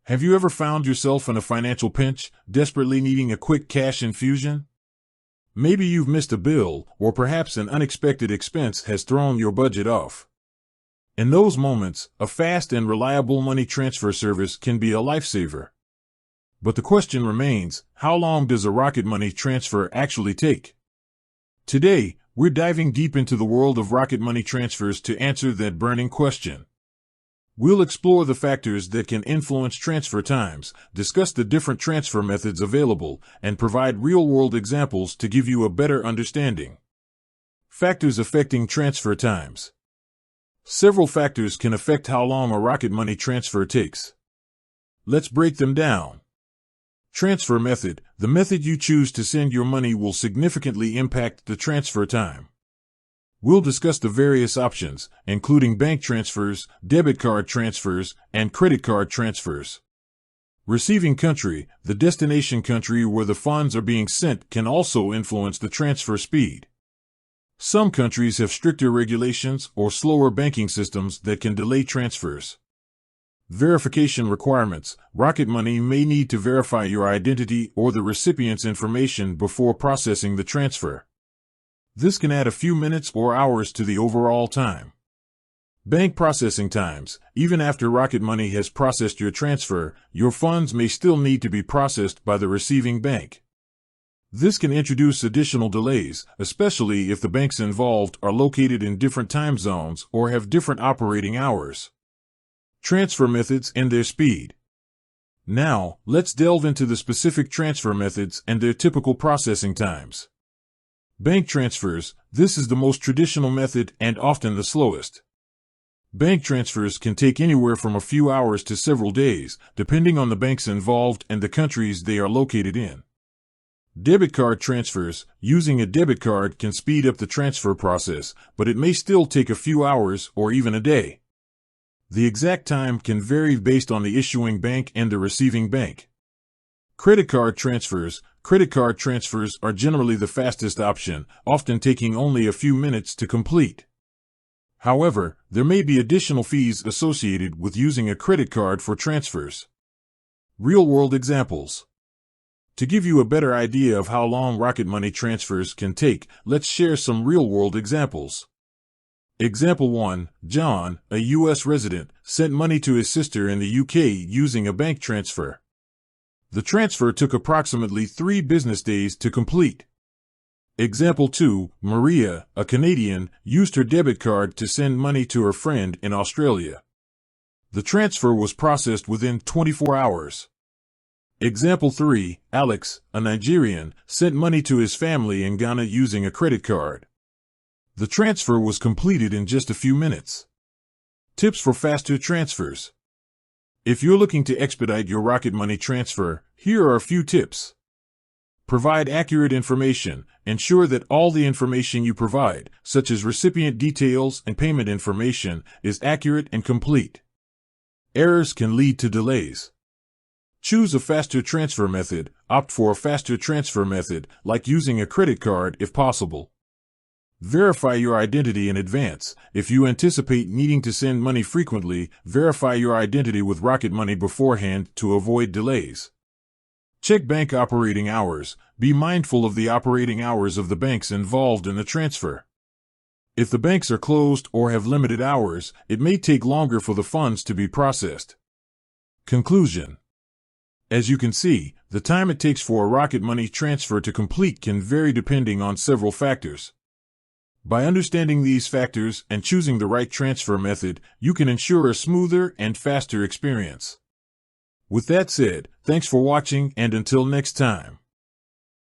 Have you ever found yourself in a financial pinch, desperately needing a quick cash infusion? Maybe you've missed a bill, or perhaps an unexpected expense has thrown your budget off. In those moments, a fast and reliable money transfer service can be a lifesaver. But the question remains, how long does a Rocket Money transfer actually take? Today, we're diving deep into the world of Rocket Money transfers to answer that burning question. We'll explore the factors that can influence transfer times, discuss the different transfer methods available, and provide real-world examples to give you a better understanding. Factors affecting transfer times. Several factors can affect how long a Rocket Money transfer takes. Let's break them down. Transfer method. The method you choose to send your money will significantly impact the transfer time. We'll discuss the various options, including bank transfers, debit card transfers, and credit card transfers. Receiving country. The destination country where the funds are being sent can also influence the transfer speed. Some countries have stricter regulations or slower banking systems that can delay transfers. Verification requirements. Rocket Money may need to verify your identity or the recipient's information before processing the transfer. This can add a few minutes or hours to the overall time. Bank processing times. Even after Rocket Money has processed your transfer, your funds may still need to be processed by the receiving bank. This can introduce additional delays, especially if the banks involved are located in different time zones or have different operating hours. Transfer methods and their speed. Now, let's delve into the specific transfer methods and their typical processing times. Bank transfers. This is the most traditional method and often the slowest. Bank transfers can take anywhere from a few hours to several days, depending on the banks involved and the countries they are located in. Debit card transfers. Using a debit card can speed up the transfer process, but it may still take a few hours or even a day. The exact time can vary based on the issuing bank and the receiving bank. Credit card transfers. Credit card transfers are generally the fastest option, often taking only a few minutes to complete. However, there may be additional fees associated with using a credit card for transfers. Real-world examples. To give you a better idea of how long Rocket Money transfers can take, let's share some real-world examples. Example 1. John, a U.S. resident, sent money to his sister in the UK using a bank transfer. The transfer took approximately 3 business days to complete. Example 2. Maria, a Canadian, used her debit card to send money to her friend in Australia. The transfer was processed within 24 hours. Example 3. Alex, a Nigerian, sent money to his family in Ghana using a credit card. The transfer was completed in just a few minutes. Tips for faster transfers. If you're looking to expedite your Rocket Money transfer, here are a few tips. Provide accurate information. Ensure that all the information you provide, such as recipient details and payment information, is accurate and complete. Errors can lead to delays. Choose a faster transfer method. Opt for a faster transfer method, like using a credit card if possible. Verify your identity in advance. If you anticipate needing to send money frequently, verify your identity with Rocket Money beforehand to avoid delays. Check bank operating hours. Be mindful of the operating hours of the banks involved in the transfer. If the banks are closed or have limited hours, it may take longer for the funds to be processed. Conclusion. As you can see, the time it takes for a Rocket Money transfer to complete can vary depending on several factors. By understanding these factors and choosing the right transfer method, you can ensure a smoother and faster experience. With that said, thanks for watching and until next time.